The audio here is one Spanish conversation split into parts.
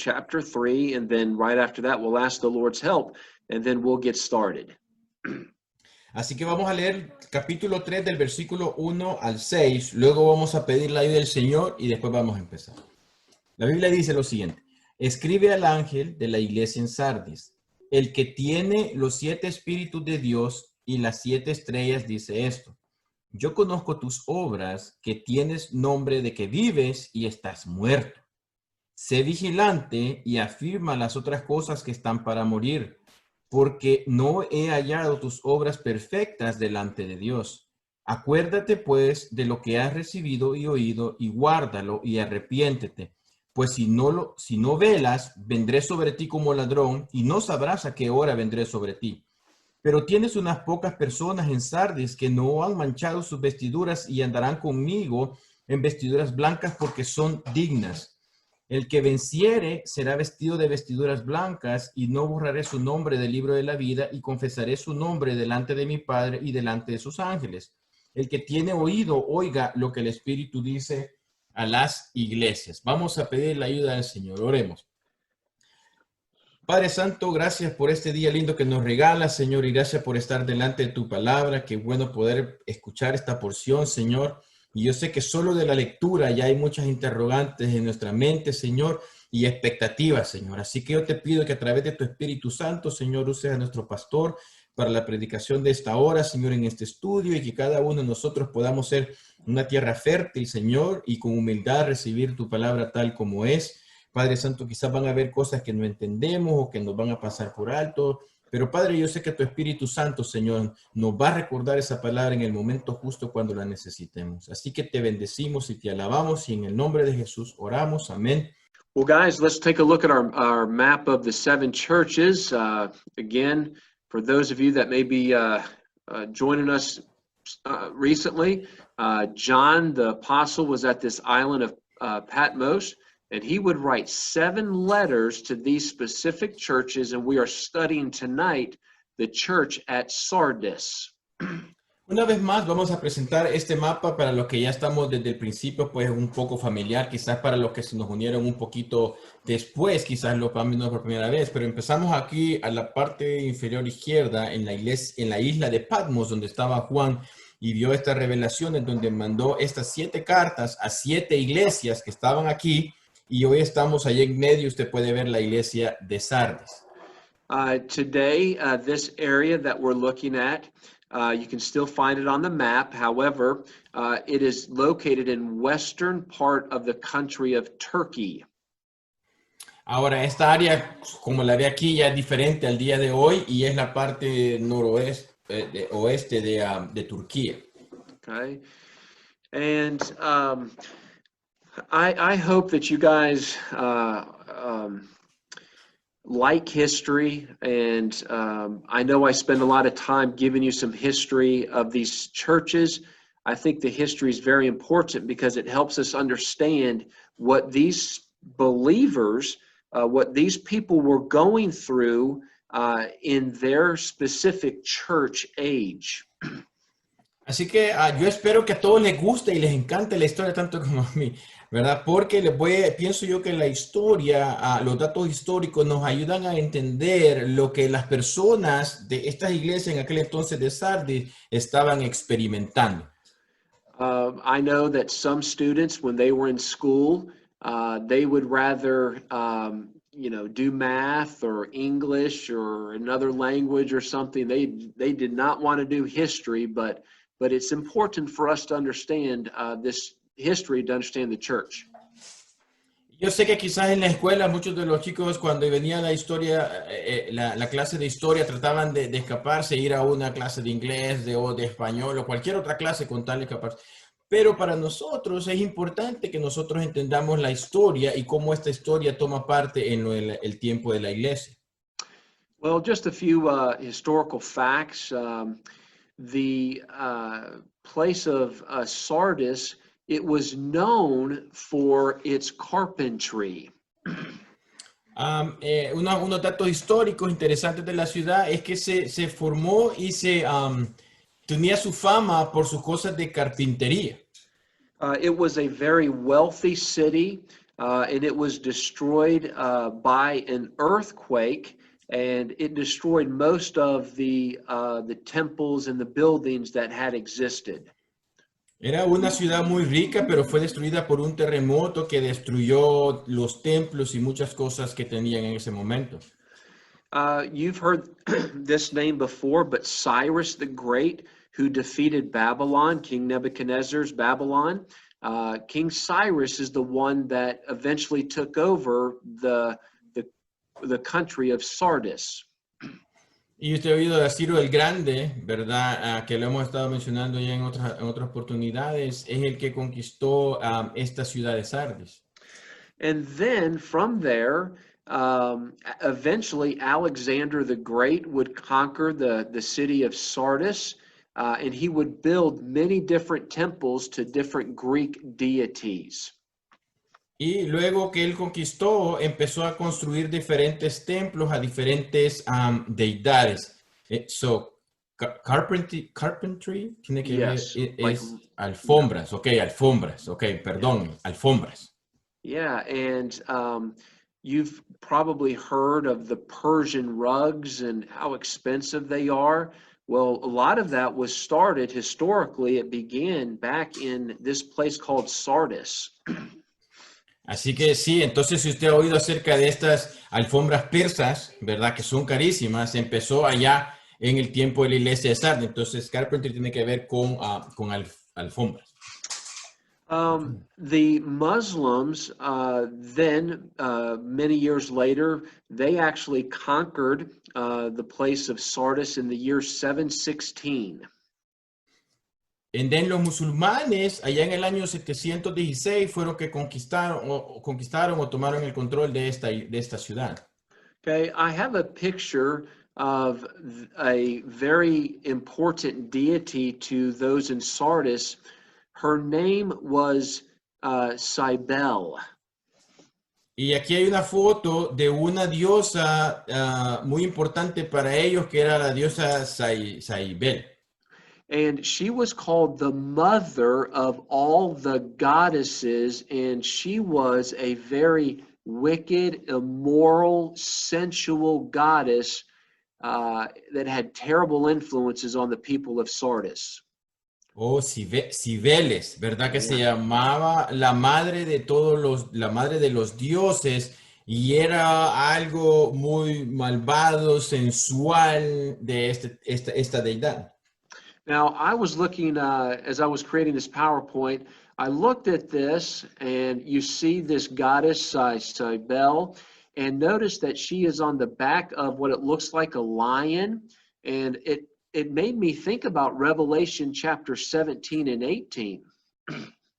chapter 3, and then right after that, we'll ask the Lord's help, and then we'll get started. Así que vamos a leer capítulo 3 del versículo 1 al 6. Luego vamos a pedir la ayuda del Señor y después vamos a empezar. La Biblia dice lo siguiente. Escribe al ángel de la iglesia en Sardis. El que tiene los 7 espíritus de Dios y las 7 estrellas dice esto. Yo conozco tus obras, que tienes nombre de que vives y estás muerto. Sé vigilante y afirma las otras cosas que están para morir, porque no he hallado tus obras perfectas delante de Dios. Acuérdate, pues, de lo que has recibido y oído, y guárdalo y arrepiéntete. Pues si no velas, vendré sobre ti como ladrón, y no sabrás a qué hora vendré sobre ti. Pero tienes unas pocas personas en Sardis que no han manchado sus vestiduras y andarán conmigo en vestiduras blancas porque son dignas. El que venciere será vestido de vestiduras blancas, y no borraré su nombre del libro de la vida, y confesaré su nombre delante de mi Padre y delante de sus ángeles. El que tiene oído, oiga lo que el Espíritu dice a las iglesias. Vamos a pedir la ayuda del Señor. Oremos. Padre Santo, gracias por este día lindo que nos regalas, Señor, y gracias por estar delante de tu palabra. Qué bueno poder escuchar esta porción, Señor. Y yo sé que solo de la lectura ya hay muchas interrogantes en nuestra mente, Señor, y expectativas, Señor. Así que yo te pido que a través de tu Espíritu Santo, Señor, uses a nuestro pastor para la predicación de esta hora, Señor, en este estudio, y que cada uno de nosotros podamos ser una tierra fértil, Señor, y con humildad recibir tu palabra tal como es. Padre Santo, quizás van a haber cosas que no entendemos o que nos van a pasar por alto, pero Padre, yo sé que tu Espíritu Santo, Señor, nos va a recordar esa palabra en el momento justo cuando la necesitemos. Así que te bendecimos y te alabamos, y en el nombre de Jesús oramos. Amén. Well, guys, let's take a look at our map of the 7 churches. Again, for those of you that may be joining us recently, John the Apostle was at this island of Patmos, and he would write 7 letters to these specific churches, and we are studying tonight the church at Sardis. Una vez más vamos a presentar este mapa para los que ya estamos desde el principio, pues un poco familiar, quizás para los que se nos unieron un poquito después, quizás lo van viendo por primera vez, pero empezamos aquí a la parte inferior izquierda en la isla de Patmos, donde estaba Juan, y vio estas revelaciones donde mandó estas 7 cartas a 7 iglesias que estaban aquí, y hoy estamos allí en medio. Usted puede ver la iglesia de Sardis. Today, this area that we're looking at, you can still find it on the map. However, it is located in western part of the country of Turkey. Ahora, esta área, como la ve aquí, ya es diferente al día de hoy, y es la parte noroeste, oeste de Turquía. Okay. And I hope that you guys like history, and I know I spend a lot of time giving you some history of these churches. I think the history is very important because it helps us understand what these believers, what these people were going through in their specific church age. Así que yo espero que a todos les guste y les encante la historia tanto como a mí, ¿verdad? Porque pienso yo que la historia, los datos históricos nos ayudan a entender lo que las personas de estas iglesias en aquel entonces de Sardis estaban experimentando. I know that some students, when they were in school, they would rather, do math or English or another language or something. They did not want to do history, but it's important for us to understand this history, to understand the church. Yo sé que quizás en la escuela muchos de los chicos, cuando venía la historia, la clase de historia, trataban de escaparse, ir a una clase de inglés o de español o cualquier otra clase con tal de escaparse. Pero para nosotros es importante que nosotros entendamos la historia y cómo esta historia toma parte en el tiempo de la iglesia. Well, just a few historical facts. The place of Sardis, it was known for its carpentry. Unos datos históricos interesantes de la ciudad es que se formó y tenía su fama por sus cosas de carpintería. It was a very wealthy city. and it was destroyed by an earthquake, and it destroyed most of the temples and the buildings that had existed. Era una ciudad muy rica, pero fue destruida por un terremoto que destruyó los templos y muchas cosas que tenían en ese momento. You've heard this name before, but Cyrus the Great, who defeated Babylon, King Nebuchadnezzar's Babylon, King Cyrus is the one that eventually took over the country of Sardis. Y usted ha oído de Ciro el Grande, ¿verdad? Que lo hemos estado mencionando ya en otras oportunidades. Es el que conquistó esta ciudad de Sardis. And then from there, eventually Alexander the Great would conquer the city of Sardis, and he would build many different temples to different Greek deities. Y luego que él conquistó, empezó a construir diferentes templos a diferentes deidades. Carpentry tiene que Yes, ver, like- es alfombras, perdón, alfombras. Yeah, and you've probably heard of the Persian rugs and how expensive they are. Well, a lot of that was started historically. It began back in this place called Sardis. Así que sí, entonces si usted ha oído acerca de estas alfombras persas, ¿verdad? Que son carísimas, empezó allá en el tiempo de la iglesia de Sardis. Entonces, carpentry tiene que ver con alfombras. The Muslims, then, many years later, they actually conquered the place of Sardis in the year 716. Y los musulmanes, allá en el año 716, fueron que conquistaron o tomaron el control de esta ciudad. Okay, I have a picture of a very important deity to those in Sardis. Her name was Cybele. Y aquí hay una foto de una diosa muy importante para ellos, que era la diosa Cybele. And she was called the mother of all the goddesses, and she was a very wicked, immoral, sensual goddess that had terrible influences on the people of Sardis. Oh, Cibeles, ¿verdad? Que se llamaba la madre de la madre de los dioses, y era algo muy malvado, sensual de esta deidad. Now, I was looking, as I was creating this PowerPoint, I looked at this, and you see this goddess, Cybele, and notice that she is on the back of what it looks like a lion, and it made me think about Revelation chapter 17 and 18.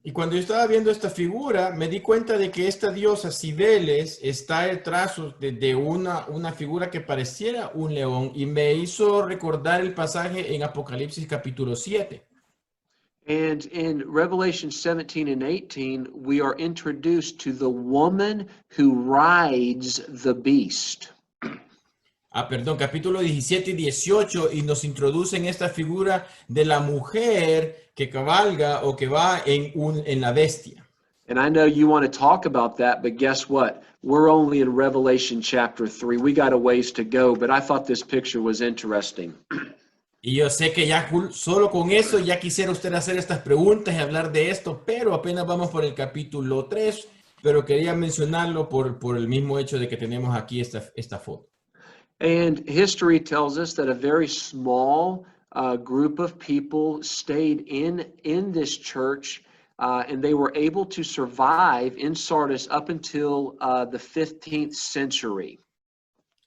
Y cuando yo estaba viendo esta figura, me di cuenta de que esta diosa Cibeles está detrás de una figura que pareciera un león, y me hizo recordar el pasaje en Apocalipsis capítulo 7. And in Revelation 17 and 18, we are introduced to the woman who rides the beast. Perdón, capítulo 17 y 18, y nos introducen esta figura de la mujer que cabalga o que va en la bestia. And I know you want to talk about that, but guess what? We're only in Revelation chapter 3. We got a ways to go, but I thought this picture was interesting. Y yo sé que ya solo con eso ya quisiera usted hacer estas preguntas y hablar de esto, pero apenas vamos por el capítulo 3, pero quería mencionarlo por el mismo hecho de que tenemos aquí esta foto. And history tells us that a very small group of people stayed in this church, and they were able to survive in Sardis up until the 15th century.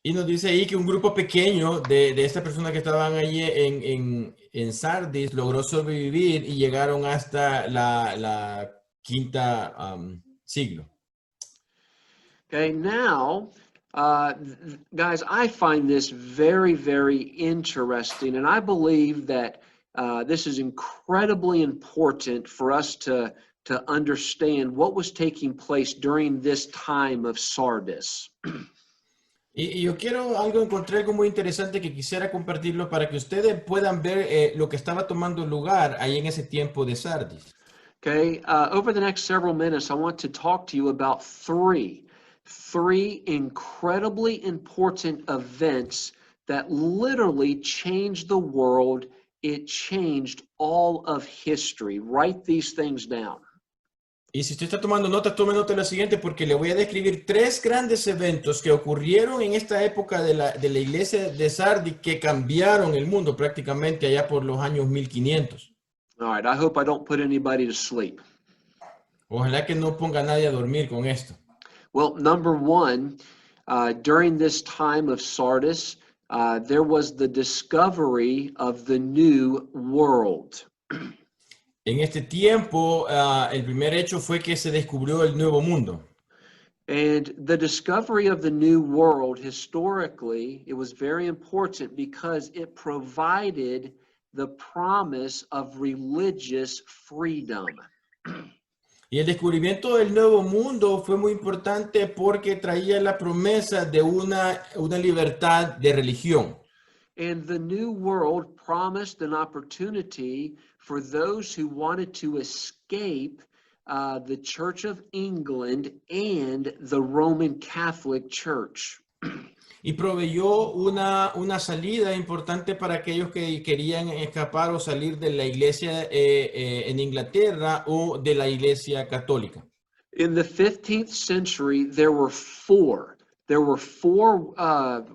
Y nos dice ahí que un grupo pequeño de estas personas que estaban allí en Sardis logró sobrevivir y llegaron hasta la quinta siglo. Okay, now, guys, I find this very, very interesting, and I believe that this is incredibly important for us to understand what was taking place during this time of Sardis. Y yo encontré algo muy interesante que quisiera compartirlo para que ustedes puedan ver lo que estaba tomando lugar ahí en ese tiempo de Sardis. Okay, over the next several minutes, I want to talk to you about three incredibly important events that literally changed the world. It changed all of history. Write these things down. Y si usted está tomando notas, tome nota de lo siguiente porque le voy a describir tres grandes eventos que ocurrieron en esta época de la iglesia de Sardi que cambiaron el mundo prácticamente allá por los años 1500. All right, I hope I don't put anybody to sleep. Ojalá que no ponga a nadie a dormir con esto. Well, number one, during this time of Sardis, there was the discovery of the new world. En este tiempo, el primer hecho fue que se descubrió el nuevo mundo. And the discovery of the new world, historically, it was very important because it provided the promise of religious freedom. Y el descubrimiento del nuevo mundo fue muy importante porque traía la promesa de una libertad de religión. And the new world promised an opportunity for those who wanted to escape the Church of England and the Roman Catholic Church. Y proveyó una salida importante para aquellos que querían escapar o salir de la iglesia en Inglaterra o de la iglesia católica. In the 15th century, there were four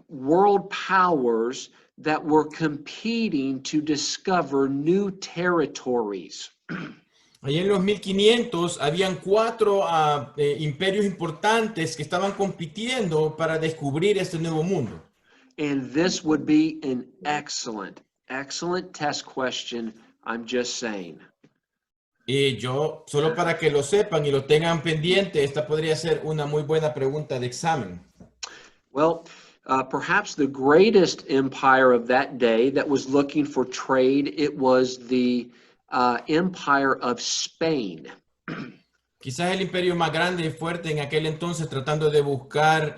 world powers that were competing to discover new territories. Allá en los 1500 habían cuatro imperios importantes que estaban compitiendo para descubrir este nuevo mundo. And this would be an excellent test question, I'm just saying. Y yo, solo para que lo sepan y lo tengan pendiente, esta podría ser una muy buena pregunta de examen. Well, perhaps the greatest empire of that day that was looking for trade, it was the Empire of Spain. Quizás el imperio más grande y fuerte en aquel entonces tratando de buscar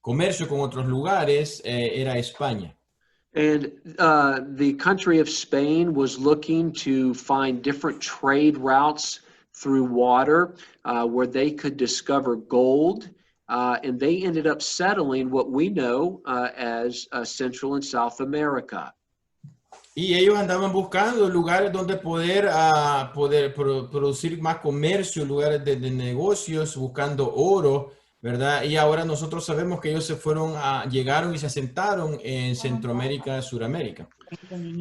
comercio con otros lugares era España. And the country of Spain was looking to find different trade routes through water where they could discover gold. And they ended up settling what we know as Central and South America. Y ellos andaban buscando lugares donde poder producir más comercio, lugares de negocios, buscando oro, ¿verdad? Y ahora nosotros sabemos que ellos llegaron y se asentaron en Centroamérica, Suramérica.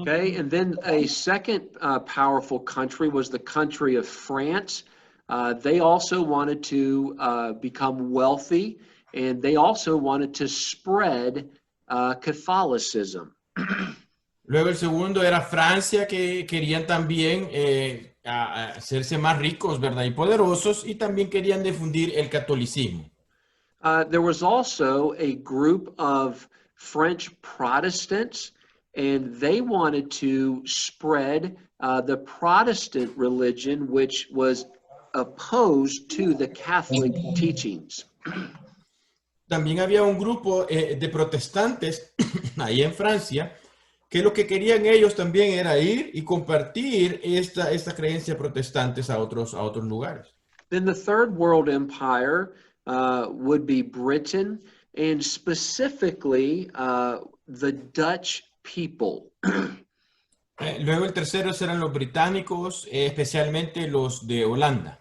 Okay, and then a second powerful country was the country of France. They also wanted to become wealthy, and they also wanted to spread Catholicism. Luego el segundo era Francia, que querían también hacerse más ricos, ¿verdad? Y poderosos, y también querían difundir el catolicismo. There was also a group of French Protestants, and they wanted to spread the Protestant religion, which was opposed to the Catholic teachings. También había un grupo de protestantes ahí en Francia, que lo que querían ellos también era ir y compartir esta creencia protestantes a otros lugares. Then the third world empire would be Britain, and specifically the Dutch people. Luego el tercero serán los británicos, especialmente los de Holanda.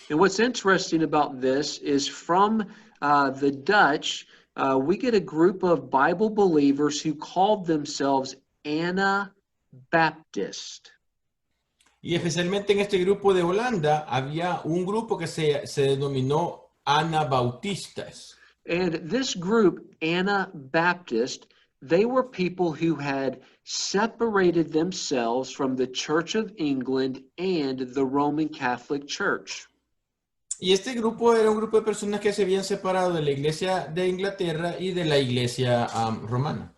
And what's interesting about this is from the Dutch, we get a group of Bible believers who called themselves Anabaptist. Y especialmente en este grupo de Holanda había un grupo que se denominó Anabautistas. And this group, Anabaptist, they were people who had separated themselves from the Church of England and the Roman Catholic Church. Y este grupo era un grupo de personas que se habían separado de la iglesia de Inglaterra y de la iglesia romana.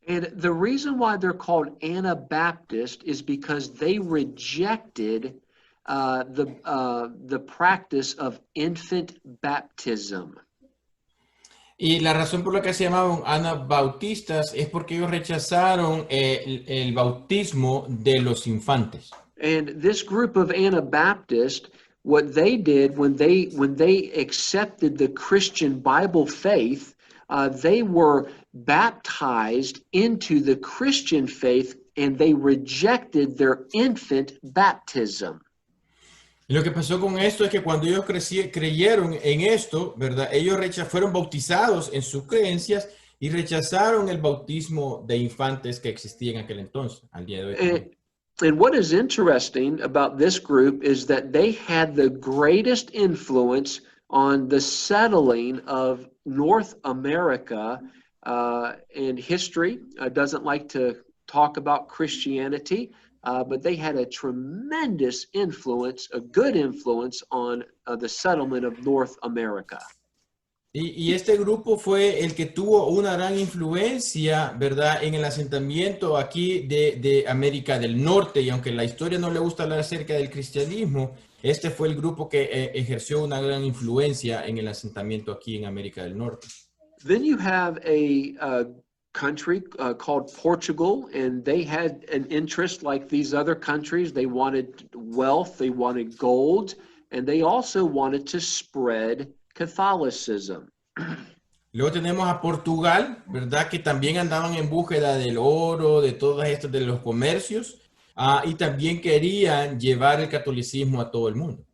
And the reason why they're called Anabaptist is because they rejected the practice of infant baptism. Y la razón por la que se llamaban anabautistas es porque ellos rechazaron el bautismo de los infantes. And this group of Anabaptists, what they did when they accepted the Christian Bible faith, they were baptized into the Christian faith, and they rejected their infant baptism. Y lo que pasó con esto es que cuando ellos creyeron en esto, ¿verdad? Ellos fueron bautizados en sus creencias y rechazaron el bautismo de infantes que existía en aquel entonces, al día de hoy también. And what is interesting about this group is that they had the greatest influence on the settling of North America. And history doesn't like to talk about Christianity, but they had a tremendous influence, a good influence on the settlement of North America. Y este grupo fue el que tuvo una gran influencia, ¿verdad?, en el asentamiento aquí de América del Norte. Y aunque la historia no le gusta hablar acerca del cristianismo, este fue el grupo que ejerció una gran influencia en el asentamiento aquí en América del Norte. Then you have a country called Portugal, and they had an interest like these other countries. They wanted wealth, they wanted gold, and they also wanted to spread Catholicism. Luego tenemos a Portugal, ¿verdad? Que también andaban en búsqueda del oro, de todas estas, de los comercios, y también querían llevar el catolicismo a todo el mundo.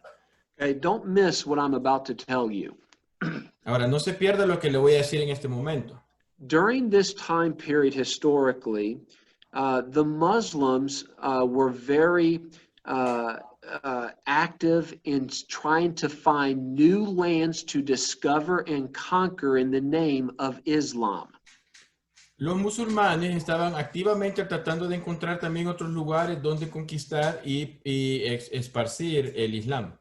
Okay, don't miss what I'm about to tell you. Ahora, no se pierda lo que le voy a decir en este momento. During this time period historically, the Muslims were very active in trying to find new lands to discover and conquer in the name of Islam. Los musulmanes estaban activamente tratando de encontrar también otros lugares donde conquistar y esparcir el Islam.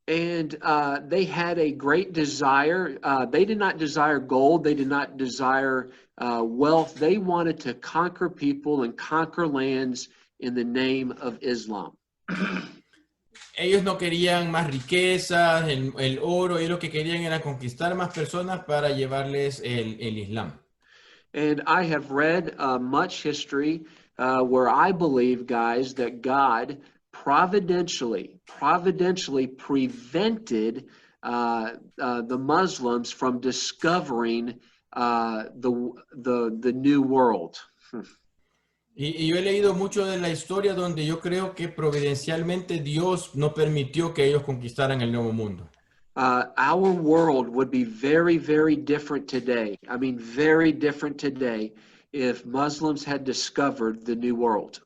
And they had a great desire. They did not desire gold. They did not desire wealth. They wanted to conquer people and conquer lands in the name of Islam. Ellos no querían más riquezas, el oro, ellos lo que querían era conquistar más personas para llevarles el Islam. And I have read much history where I believe, guys, that God providentially prevented the Muslims from discovering the new world. Y yo he leído mucho de la historia donde yo creo que providencialmente Dios no permitió que ellos conquistaran el nuevo mundo. Our world would be very, very different today. I mean, very different today if Muslims had discovered the new world.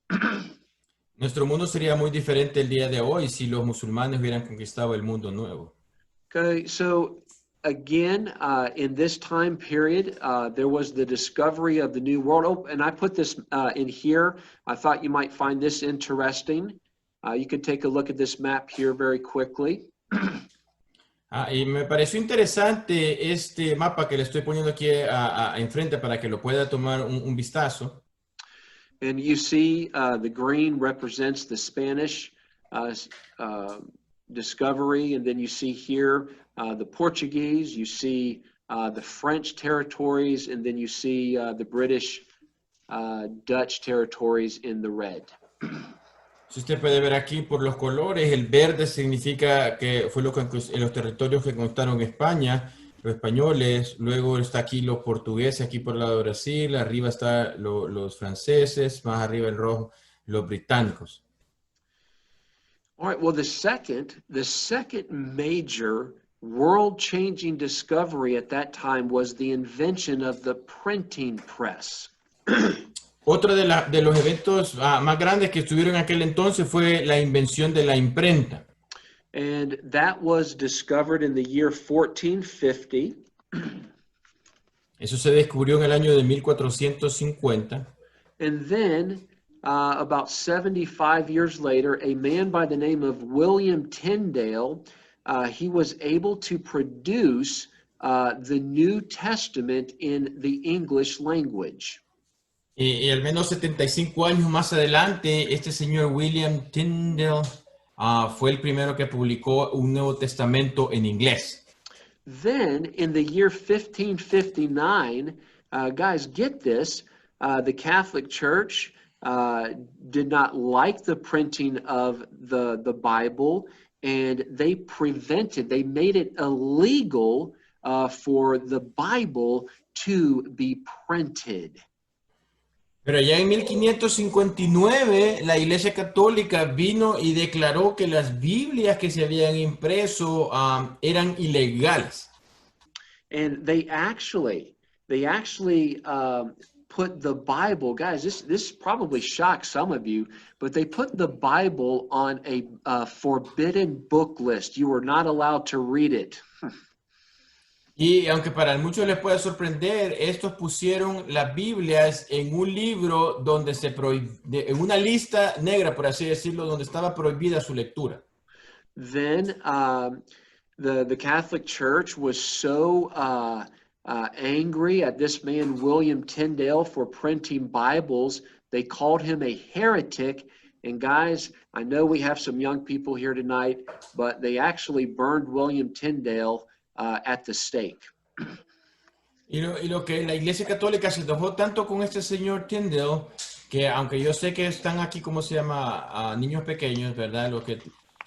Nuestro mundo sería muy diferente el día de hoy si los musulmanes hubieran conquistado el mundo nuevo. Okay, so again, in this time period, there was the discovery of the new world. Oh, and I put this in here. I thought you might find this interesting. You can take a look at this map here very quickly. Y me pareció interesante este mapa que le estoy poniendo aquí enfrente para que lo pueda tomar un vistazo. And you see the green represents the Spanish discovery, and then you see here the Portuguese, you see the French territories, and then you see the British, Dutch territories in the red. Si usted puede ver aquí por los colores, el verde significa que fue los territorios que conquistaron España, los españoles, luego está aquí los portugueses, aquí por el lado de Brasil, arriba están los franceses, más arriba el rojo, los británicos. All right, well, the second major world-changing discovery at that time was the invention of the printing press. Otro de los eventos más grandes que estuvieron en aquel entonces fue la invención de la imprenta. And that was discovered in the year 1450. Eso se descubrió en el año de 1450. And then, about 75 years later, a man by the name of William Tyndale, he was able to produce the New Testament in the English language. Y al menos 75 años más adelante, este señor William Tyndale fue el primero que publicó un Nuevo Testamento en inglés. Then, in the year 1559, guys, get this, the Catholic Church uh, did not like the printing of the Bible, and they made it illegal for the Bible to be printed. Pero ya en 1559 la Iglesia Católica vino y declaró que las Biblias que se habían impreso eran ilegales. And they actually put the Bible, guys, this probably shocks some of you, but they put the Bible on a forbidden book list. You were not allowed to read it. Y aunque para muchos les pueda sorprender, estos pusieron las Biblias en un libro donde en una lista negra, por así decirlo, donde estaba prohibida su lectura. Then the Catholic Church was so angry at this man, William Tyndale, for printing Bibles. They called him a heretic. And guys, I know we have some young people here tonight, but they actually burned William Tyndale at the stake. Y lo que la Iglesia Católica se enojó tanto con este señor Tyndale, que aunque yo sé que están aquí, ¿cómo se llama? Niños pequeños, ¿verdad?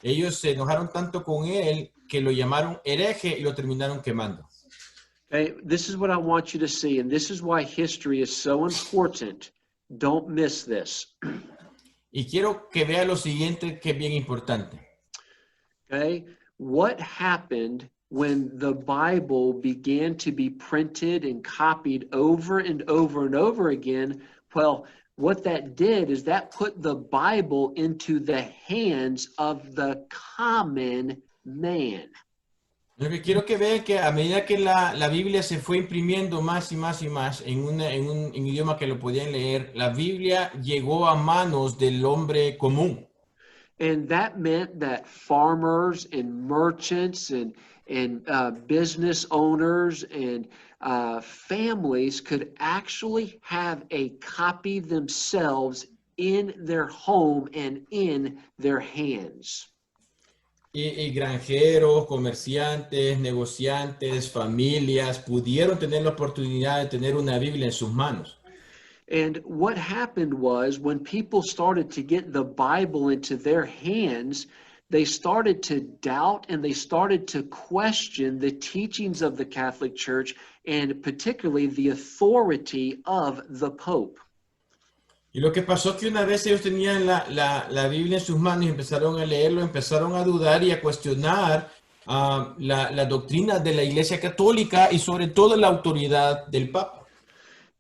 Ellos se enojaron tanto con él que lo llamaron hereje y lo terminaron quemando. Okay, this is what I want you to see, and this is why history is so important. Don't miss this. Y quiero que vea lo siguiente, que es bien importante. Okay, what happened when the Bible began to be printed and copied over and over and over again? Well, what that did is that put the Bible into the hands of the common man. Lo que quiero que vean que a medida que la Biblia se fue imprimiendo más y más y más en un idioma que lo podían leer, la Biblia llegó a manos del hombre común. And that meant that farmers and merchants and business owners and families could actually have a copy themselves in their home and in their hands. Y granjeros, comerciantes, negociantes, familias pudieron tener la oportunidad de tener una Biblia en sus manos. And what happened was when people started to get the Bible into their hands, they started to doubt and they started to question the teachings of the Catholic Church and particularly the authority of the Pope. Y lo que pasó es que una vez ellos tenían la Biblia en sus manos y empezaron a leerlo, empezaron a dudar y a cuestionar la doctrina de la Iglesia Católica y sobre todo la autoridad del Papa.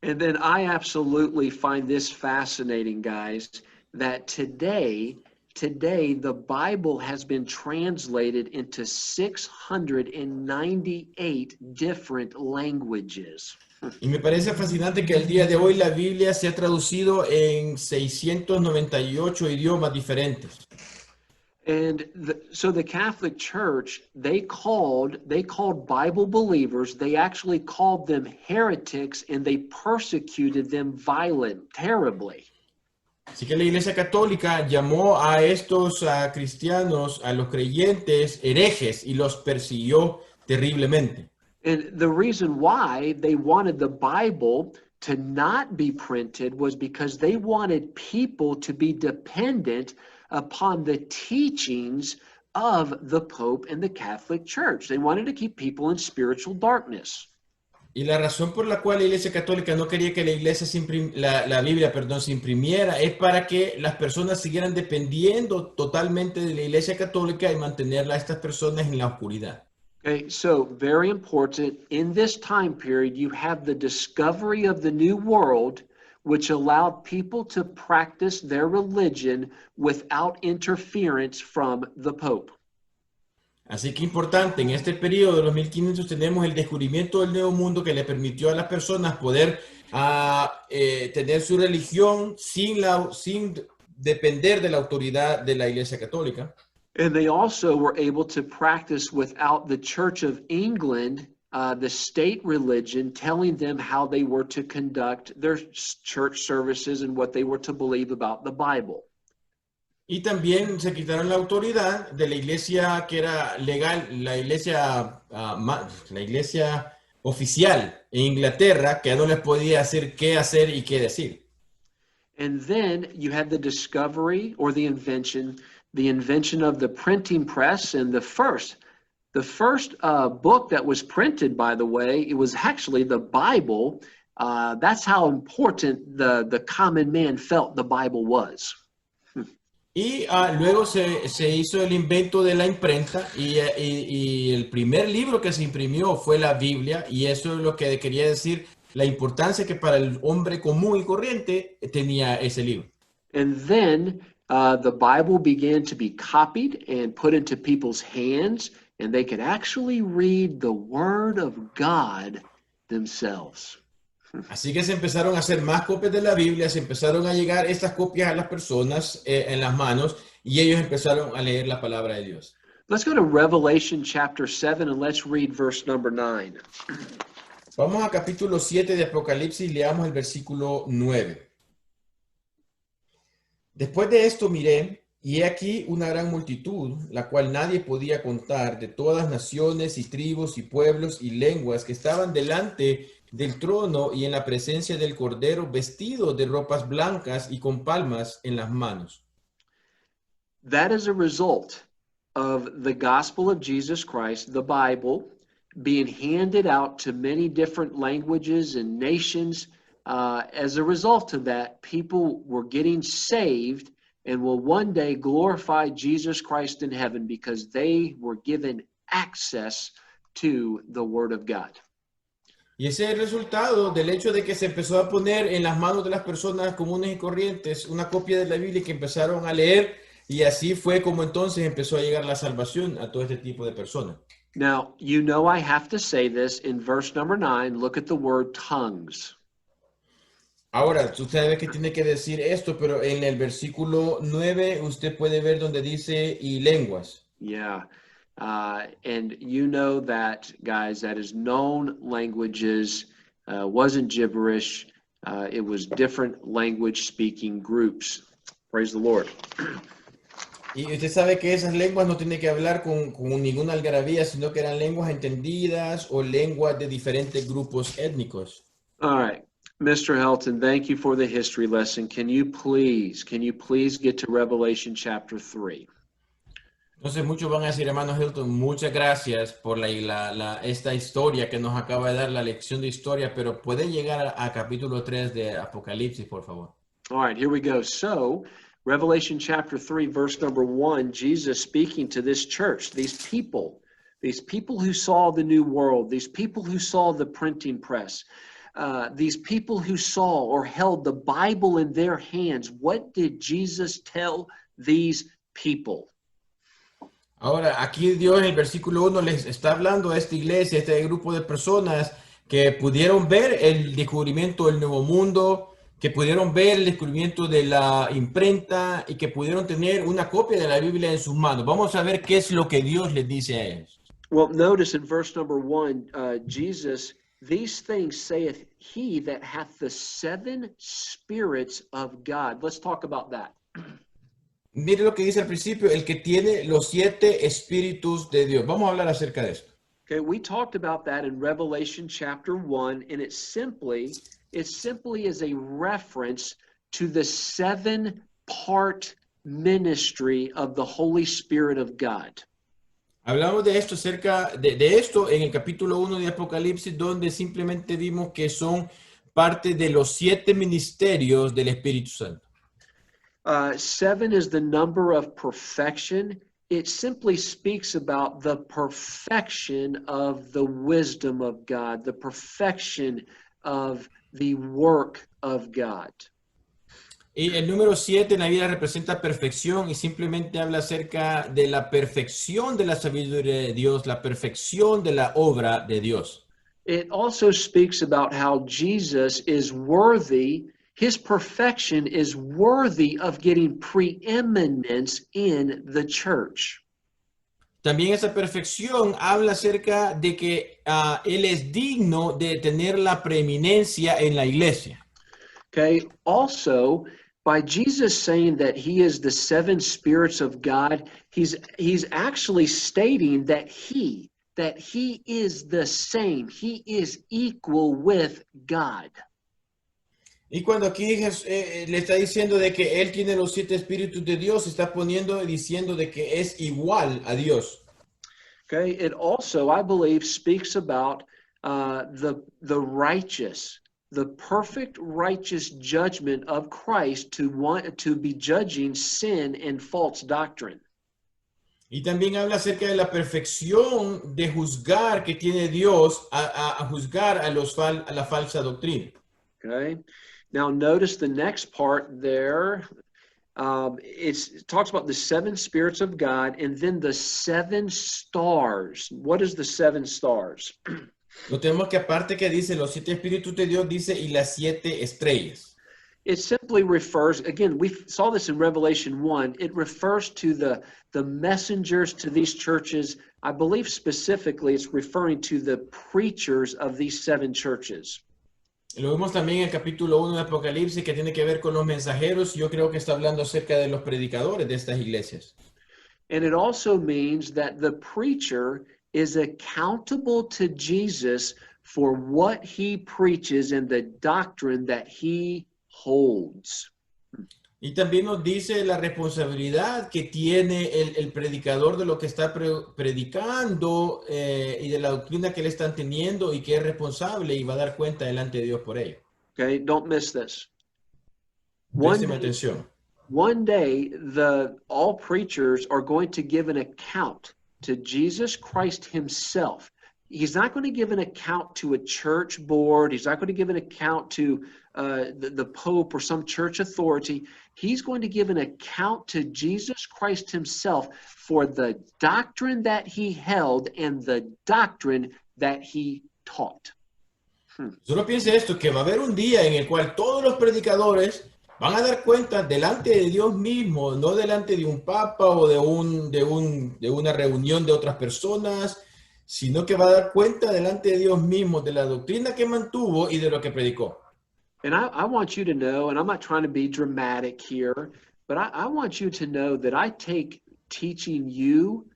And then I absolutely find this fascinating, guys, that today the Bible has been translated into 698 different languages. Y me parece fascinante que el día de hoy la Biblia se ha traducido en 698 idiomas diferentes. And so the Catholic Church, they called Bible believers, they actually called them heretics and they persecuted them terribly. Así que la Iglesia Católica llamó a estos cristianos, a los creyentes, herejes y los persiguió terriblemente. And the reason why they wanted the Bible to not be printed was because they wanted people to be dependent upon the teachings of the Pope and the Catholic Church. They wanted to keep people in spiritual darkness. Y la razón por la cual la Iglesia Católica no quería que la Biblia se imprimiera es para que las personas siguieran dependiendo totalmente de la Iglesia Católica y mantener a estas personas en la oscuridad. Okay, so very important, in this time period, you have the discovery of the New World, which allowed people to practice their religion without interference from the Pope. Así que importante, en este periodo de los 1500 tenemos el descubrimiento del Nuevo Mundo que le permitió a las personas poder tener su religión sin depender de la autoridad de la Iglesia Católica. And they also were able to practice without the Church of England, the state religion, telling them how they were to conduct their church services and what they were to believe about the Bible. Y también se quitaron la autoridad de la iglesia que era legal, la iglesia oficial en Inglaterra, que no les podía decir qué hacer y qué decir. And then you had the discovery or the invention of the printing press. And the first book that was printed, by the way, it was actually the Bible. That's how important the common man felt the Bible was. Y luego se hizo el invento de la imprenta y el primer libro que se imprimió fue la Biblia, y eso es lo que quería decir, la importancia que para el hombre común y corriente tenía ese libro. And then the Bible began to be copied and put into people's hands, and they could actually read the Word of God themselves. Así que se empezaron a hacer más copias de la Biblia, se empezaron a llegar estas copias a las personas en las manos, y ellos empezaron a leer la palabra de Dios. Let's go to Revelation chapter 7 and let's read verse number 9. Vamos a capítulo 7 de Apocalipsis y leamos el versículo 9. Después de esto miré, y he aquí una gran multitud, la cual nadie podía contar, de todas naciones y tribus y pueblos y lenguas, que estaban delante del trono y en la presencia del Cordero, vestidos de ropas blancas y con palmas en las manos. That is a result of the gospel of Jesus Christ, the Bible, being handed out to many different languages and nations. As a result of that, people were getting saved and will one day glorify Jesus Christ in heaven because they were given access to the Word of God. Y ese es el resultado del hecho de que se empezó a poner en las manos de las personas comunes y corrientes una copia de la Biblia que empezaron a leer, y así fue como entonces empezó a llegar la salvación a todo este tipo de personas. Now, you know I have to say this in verse number 9. Look at the word tongues. Ahora, usted sabe que tiene que decir esto, pero en el versículo 9 usted puede ver donde dice y lenguas. Yeah. And you know that, guys, that is known languages, wasn't gibberish. It was different language speaking groups. Praise the Lord. Y usted sabe que esas lenguas no tiene que hablar con ninguna algarabía, sino que eran lenguas entendidas o lenguas de diferentes grupos étnicos. All right. Mr. Helton, thank you for the history lesson. Can you please get to Revelation chapter 3? Entonces muchos van a decir, hermano Hilton, muchas gracias por esta historia que nos acaba de dar, la lección de historia, pero puede llegar a capítulo 3 de Apocalipsis, por favor. All right, here we go. So, Revelation chapter 3, verse number 1, Jesus speaking to this church, these people who saw the new world, these people who saw the printing press, these people who saw or held the Bible in their hands. What did Jesus tell these people? Ahora, aquí Dios en el versículo 1 les está hablando a esta iglesia, a este grupo de personas que pudieron ver el descubrimiento del nuevo mundo, que pudieron ver el descubrimiento de la imprenta y que pudieron tener una copia de la Biblia en sus manos. Vamos a ver qué es lo que Dios les dice a ellos. Well, notice in verse number 1, Jesus, these things saith he that hath the 7 spirits of God. Let's talk about that. Mire lo que dice al principio, el que tiene los 7 espíritus de Dios. Vamos a hablar acerca de esto. Okay, we talked about that in Revelation chapter 1, and it simply is a reference to the 7-part ministry of the Holy Spirit of God. Hablamos de esto acerca de esto en el capítulo 1 de Apocalipsis, donde simplemente vimos que son parte de los 7 ministerios del Espíritu Santo. 7 is the number of perfection. It simply speaks about the perfection of the wisdom of God, the perfection of the work of God. Y el número 7 en la Biblia representa perfección y simplemente habla acerca de la perfección de la sabiduría de Dios, la perfección de la obra de Dios. It also speaks about how Jesus is worthy, his perfection is worthy of getting preeminence in the church. También esa perfección habla acerca de que Él es digno de tener la preeminencia en la iglesia. Okay, also, by Jesus saying that he is the 7 spirits of God, he's actually stating that he is the same. He is equal with God. Y cuando aquí le está diciendo de que él tiene los 7 espíritus de Dios, está poniendo y diciendo de que es igual a Dios. Okay, it also, I believe, speaks about the righteous, the perfect righteous judgment of Christ to be judging sin and false doctrine. Y también habla acerca de la perfección de juzgar que tiene Dios a juzgar a la falsa doctrina. Okay, now notice the next part there. It talks about the 7 spirits of God and then the 7 stars. What is the 7 stars? Lo tenemos que aparte que dice los 7 espíritus de Dios, dice y las 7 estrellas. It simply refers, again, we saw this in Revelation 1, it refers to the messengers to these churches. I believe specifically it's referring to the preachers of these 7 churches. Lo vemos también en el capítulo 1 de Apocalipsis que tiene que ver con los mensajeros. Yo creo que está hablando acerca de los predicadores de estas iglesias. And it also means that the preacher is accountable to Jesus for what he preaches and the doctrine that he holds. Y también nos dice la responsabilidad que tiene el predicador de lo que está predicando y de la doctrina que le están teniendo y que es responsable y va a dar cuenta delante de Dios por ello. Okay, don't miss this. Présteme atención. One day, all preachers are going to give an account to Jesus Christ himself. He's not going to give an account to a church board. He's not going to give an account to the Pope or some church authority. He's going to give an account to Jesus Christ himself for the doctrine that he held and the doctrine that he taught. Solo piense esto, que va a haber un día en el cual todos los predicadores van a dar cuenta delante de Dios mismo, no delante de un papa o de una reunión de otras personas, sino que va a dar cuenta delante de Dios mismo de la doctrina que mantuvo y de lo que predicó. And I want you to know, and I'm not trying to be dramatic here, but I want you to know that I take teaching you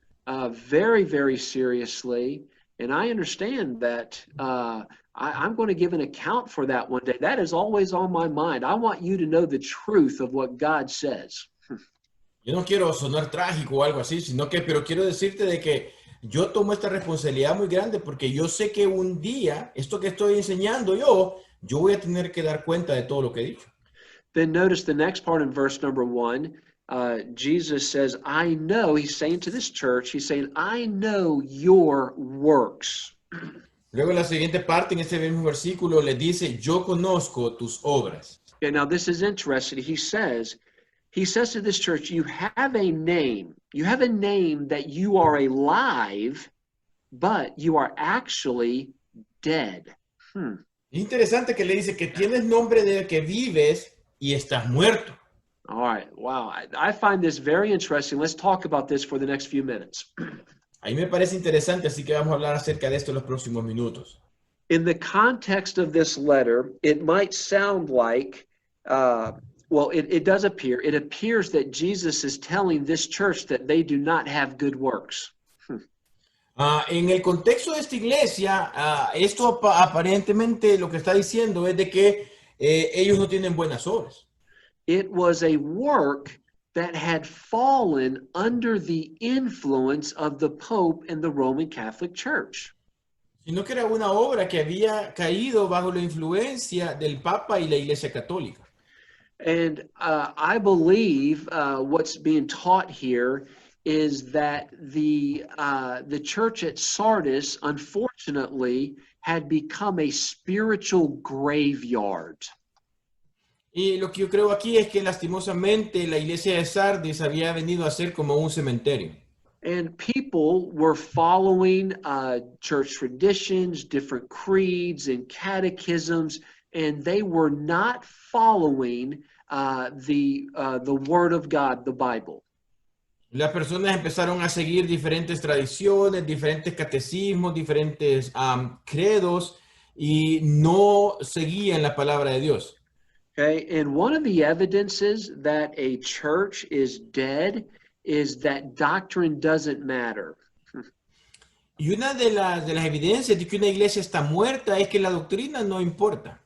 very, very seriously, and I understand that I'm going to give an account for that one day. That is always on my mind. I want you to know the truth of what God says. Yo no quiero sonar trágico o algo así, pero quiero decirte de que yo tomo esta responsabilidad muy grande porque yo sé que un día, esto que estoy enseñando yo voy a tener que dar cuenta de todo lo que he dicho. Then notice the next part in verse number 1. Jesus says, I know, he's saying to this church, he's saying, I know your works. Luego la siguiente parte en este mismo versículo le dice, yo conozco tus obras. Okay, now this is interesting. He says to this church, you have a name. You have a name that you are alive, but you are actually dead. Interesante que le dice que tienes nombre de que vives y estás muerto. All right, wow. I find this very interesting. Let's talk about this for the next few minutes. Ahí me parece interesante, así que vamos a hablar acerca de esto en los próximos minutos. In the context of this letter, it might sound like, it does appear. It appears that Jesus is telling this church that they do not have good works. En el contexto de esta iglesia, esto aparentemente lo que está diciendo es de que ellos no tienen buenas obras. It was a work that had fallen under the influence of the Pope and the Roman Catholic Church. Sino que era una obra que había caído bajo la influencia del Papa y la Iglesia Católica. And I believe what's being taught here is that the church at Sardis, unfortunately, had become a spiritual graveyard. Y lo que yo creo aquí es que lastimosamente la iglesia de Sardis había venido a ser como un cementerio. And people were following church traditions, different creeds and catechisms, and they were not following the Word of God, the Bible. Las personas empezaron a seguir diferentes tradiciones, diferentes catecismos, diferentes credos y no seguían la palabra de Dios. Okay, and one of the evidences that a church is dead is that doctrine doesn't matter. Y una de las evidencias de que una iglesia está muerta es que la doctrina no importa.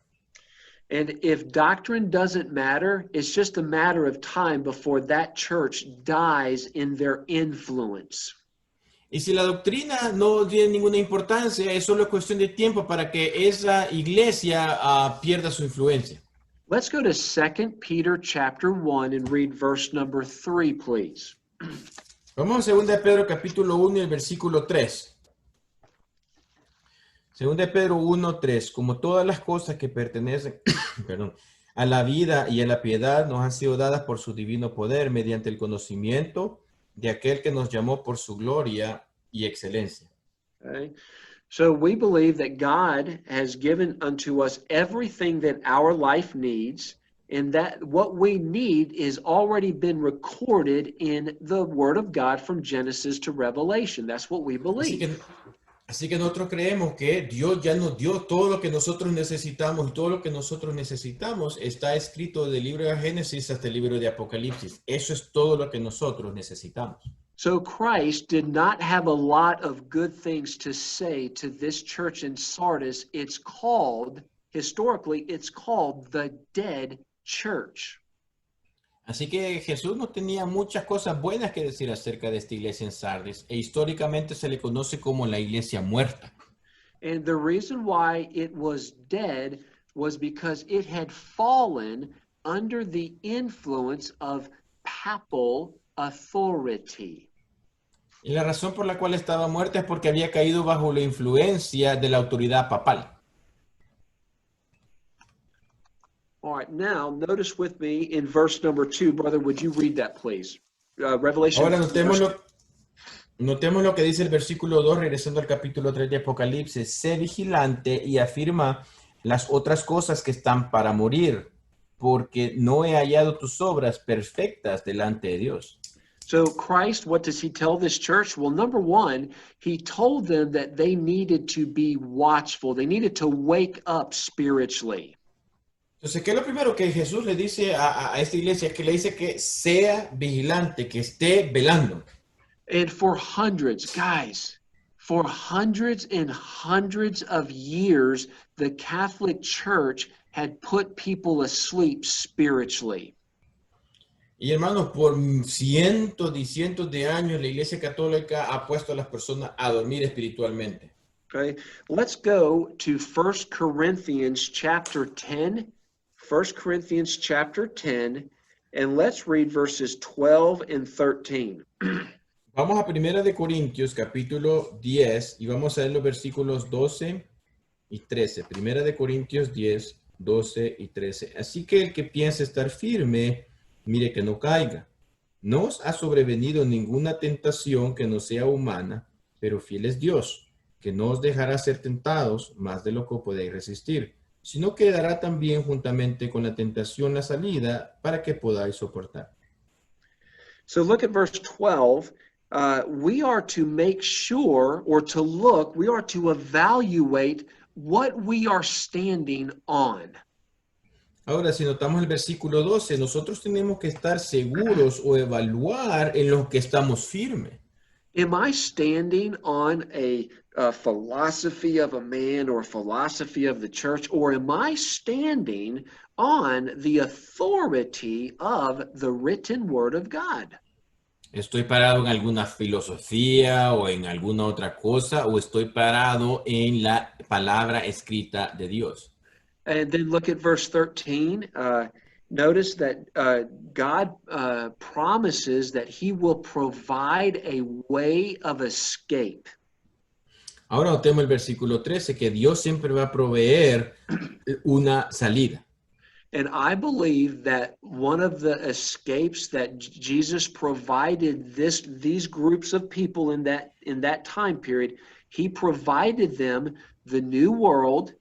And if doctrine doesn't matter, it's just a matter of time before that church dies in their influence. Y si la doctrina no tiene ninguna importancia, es solo cuestión de tiempo para que esa iglesia pierda su influencia. Let's go to 2 Peter chapter 1 and read verse number 3, please. Vamos a 2 de Pedro capítulo 1 y el versículo 3. 2 de Pedro 1, 3. Como todas las cosas que pertenecen a la vida y a la piedad nos han sido dadas por su divino poder mediante el conocimiento de aquel que nos llamó por su gloria y excelencia. Okay? So we believe that God has given unto us everything that our life needs, and that what we need is already been recorded in the Word of God from Genesis to Revelation. That's what we believe. Así que nosotros creemos que Dios ya nos dio todo lo que nosotros necesitamos, y todo lo que nosotros necesitamos está escrito del libro de Génesis hasta el libro de Apocalipsis. Eso es todo lo que nosotros necesitamos. So Christ did not have a lot of good things to say to this church in Sardis. It's called, historically, it's called the dead church. Así que Jesús no tenía muchas cosas buenas que decir acerca de esta iglesia en Sardis, e históricamente se le conoce como la iglesia muerta. And the reason why it was dead was because it had fallen under the influence of papal authority. Y la razón por la cual estaba muerta es porque había caído bajo la influencia de la autoridad papal. All right, now notice with me in verse number 2, brother, would you read that, please? Revelation. Ahora notemos lo que dice el versículo 2, regresando al capítulo 3 de Apocalipsis. Sé vigilante y afirma las otras cosas que están para morir, porque no he hallado tus obras perfectas delante de Dios. So Christ, what does he tell this church? Well, number one, he told them that they needed to be watchful. They needed to wake up spiritually. Entonces, ¿qué es lo primero que Jesús le dice a esta iglesia? Que le dice que sea vigilante, que esté velando. And for hundreds, guys, for hundreds and hundreds of years, the Catholic Church had put people asleep spiritually. Y hermanos, por cientos y cientos de años, la iglesia católica ha puesto a las personas a dormir espiritualmente. Okay, let's go to 1 Corinthians chapter 10. 1 Corinthians chapter 10, and let's read verses 12 and 13. Vamos a 1 de Corintios capítulo 10 y vamos a ver los versículos 12 y 13. 1 de Corintios 10, 12 y 13. Así que el que piensa estar firme, mire que no caiga. No os ha sobrevenido ninguna tentación que no sea humana, pero fiel es Dios, que no os dejará ser tentados más de lo que podéis resistir, sino que dará también juntamente con la tentación la salida para que podáis soportar. So look at verse 12. We are to make sure, or to look, we are to evaluate what we are standing on. Ahora, si notamos el versículo 12, nosotros tenemos que estar seguros o evaluar en lo que estamos firmes. Am I standing on a philosophy of a man or philosophy of the church, or am I standing on the authority of the written word of God? ¿Estoy parado en alguna filosofía o en alguna otra cosa, o estoy parado en la palabra escrita de Dios? And then look at verse 13. Notice that God promises that he will provide a way of escape. Ahora notemos el versículo 13, que Dios siempre va a proveer una salida. And I believe that one of the escapes that Jesus provided these groups of people in that time period, he provided them the new world,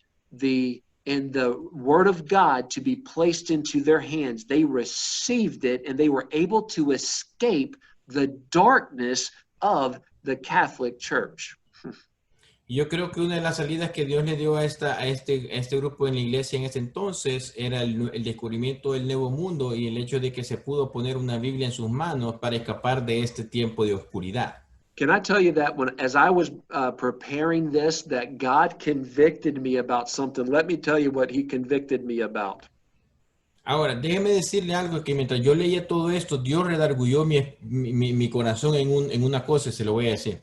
and the word of God to be placed into their hands. They received it, and they were able to escape the darkness of the Catholic Church. Yo creo que una de las salidas que Dios le dio a este grupo en la iglesia en ese entonces era el descubrimiento del nuevo mundo y el hecho de que se pudo poner una Biblia en sus manos para escapar de este tiempo de oscuridad. Can I tell you that as I was preparing this, that God convicted me about something? Let me tell you what he convicted me about. Ahora, déjeme decirle algo que mientras yo leía todo esto, Dios redarguyó mi corazón en una cosa, se lo voy a decir.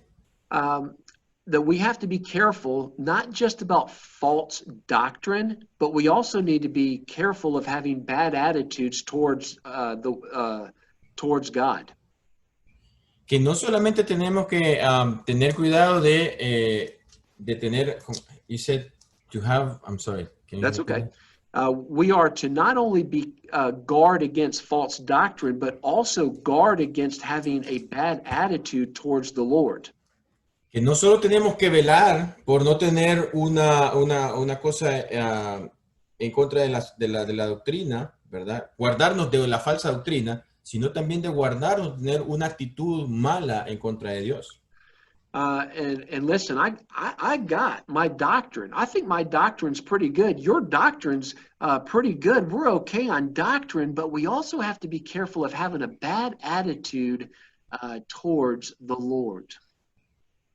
That we have to be careful, not just about false doctrine, but we also need to be careful of having bad attitudes towards God. Que no solamente tenemos que tener cuidado de tener, you said to have, I'm sorry. That's okay. We are to not only be guard against false doctrine, but also guard against having a bad attitude towards the Lord. Que no solo tenemos que velar por no tener una cosa en contra de la doctrina, ¿verdad? Guardarnos de la falsa doctrina, sino también de guardarnos, tener una actitud mala en contra de Dios. And listen, I got my doctrine. I think my doctrine's pretty good. Your doctrine's pretty good. We're okay on doctrine, but we also have to be careful of having a bad attitude towards the Lord.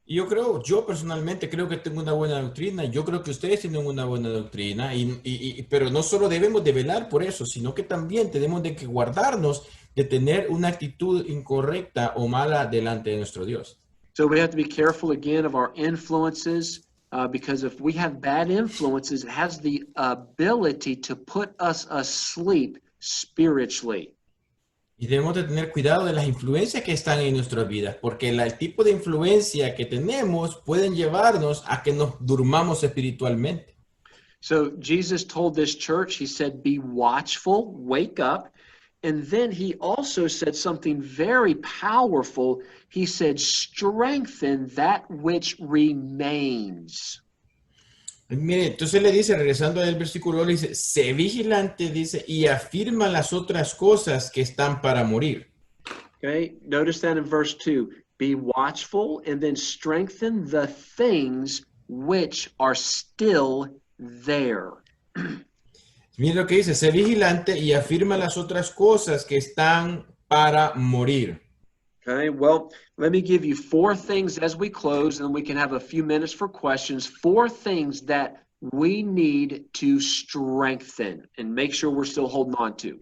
Yo personalmente creo que tengo una buena doctrina. Yo creo que ustedes tienen una buena doctrina, pero no solo debemos de velar por eso, sino que también tenemos de que guardarnos de tener una actitud incorrecta o mala delante de nuestro Dios. So we have to be careful again of our influences, because if we have bad influences, it has the ability to put us asleep spiritually. Y debemos de tener cuidado de las influencias que están en nuestras vidas, porque el tipo de influencia que tenemos pueden llevarnos a que nos durmamos espiritualmente. So Jesus told this church, he said, be watchful, wake up. And then he also said something very powerful. He said, strengthen that which remains. Mire, entonces le dice, regresando al versículo, le dice, sé vigilante, dice, y afirma las otras cosas que están para morir. Okay, notice that in verse 2. Be watchful and then strengthen the things which are still there. Mire lo que dice, sé vigilante y afirma las otras cosas que están para morir. Okay, well, let me give you 4 things as we close, and then we can have a few minutes for questions. 4 things that we need to strengthen and make sure we're still holding on to.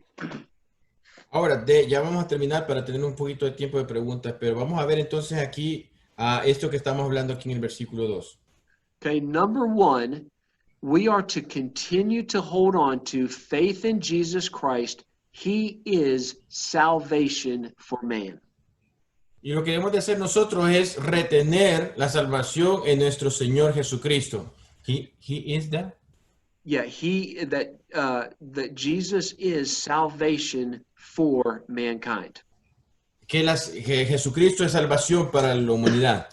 Ahora, ya vamos a terminar para tener un poquito de tiempo de preguntas, pero vamos a ver entonces aquí esto que estamos hablando aquí en el versículo 2. Okay, number 1, we are to continue to hold on to faith in Jesus Christ. He is salvation for man. Y lo que debemos de hacer nosotros es retener la salvación en nuestro Señor Jesucristo. He is that? Yeah, that Jesus is salvation for mankind. Que Jesucristo es salvación para la humanidad.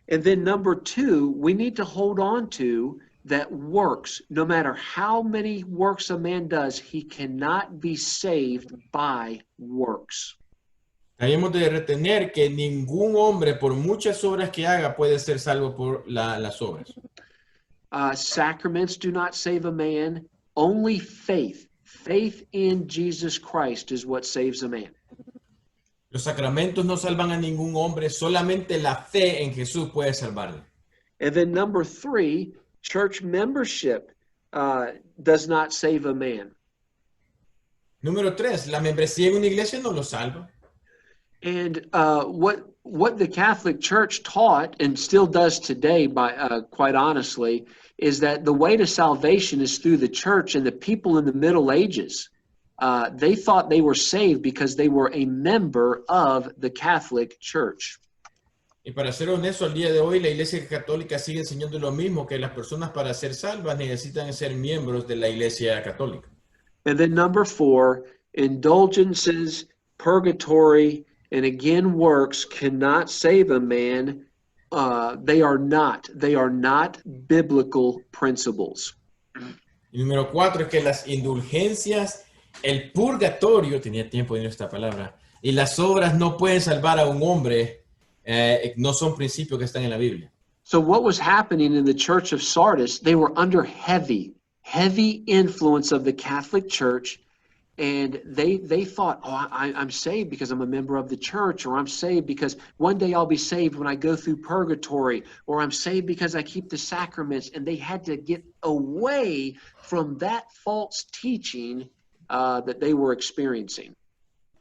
And then number 2, we need to hold on to that works. No matter how many works a man does, he cannot be saved by works. Debemos de retener que ningún hombre, por muchas obras que haga, puede ser salvo por las obras. Sacraments do not save a man. Only faith. Faith in Jesus Christ is what saves a man. Los sacramentos no salvan a ningún hombre, solamente la fe en Jesús puede salvarle. And then number 3, church membership does not save a man. Número 3, la membresía en una iglesia no lo salva. And what the Catholic Church taught and still does today, by quite honestly, is that the way to salvation is through the church. And the people in the Middle Ages, they thought they were saved because they were a member of the Catholic Church. Y para ser honesto, al día de hoy la Iglesia Católica sigue enseñando lo mismo, que las personas para ser salvas necesitan ser miembros de la Iglesia Católica. And then number 4, indulgences, purgatory, and again works cannot save a man. They are not biblical principles. Y número 4 es que las indulgencias, el purgatorio, tenía tiempo de ir esta palabra, y las obras no pueden salvar a un hombre. No son principios que están en la Biblia. So what was happening in the church of Sardis, they were under heavy influence of the Catholic Church, And they thought, oh, I'm saved because I'm a member of the church, or I'm saved because one day I'll be saved when I go through purgatory, or I'm saved because I keep the sacraments. And they had to get away from that false teaching that they were experiencing.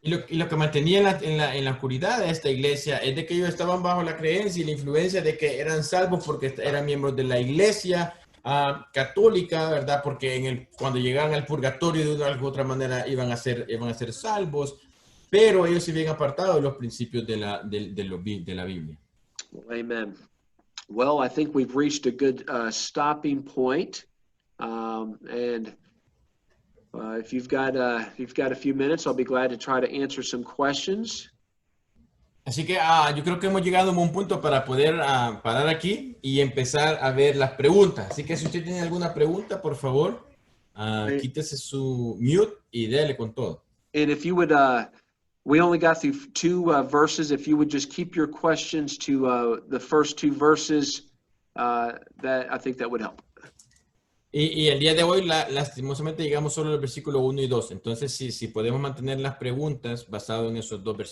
Y lo que mantenía en la oscuridad de esta iglesia es de que ellos estaban bajo la creencia y la influencia de que eran salvos porque eran miembros de la iglesia católica, ¿verdad? Porque cuando llegaban al purgatorio de una u otra manera iban a ser salvos, pero ellos se habían apartado de los principios de la Biblia. Well, amen. Well, I think we've reached a good stopping point, and if you've got a few minutes, I'll be glad to try to answer some questions. Así que yo creo que hemos llegado a un punto para poder parar aquí y empezar a ver las preguntas. Así que si usted tiene alguna pregunta, por favor, quítese su mute y dele con todo. And if you would, we only got through 2 verses. If you would just keep your questions to the first 2 verses, that I think that would help. Y el día de hoy, lastimosamente, llegamos solo al versículo 1 y 2. Entonces, si podemos mantener las preguntas basado en esos 2 versículos.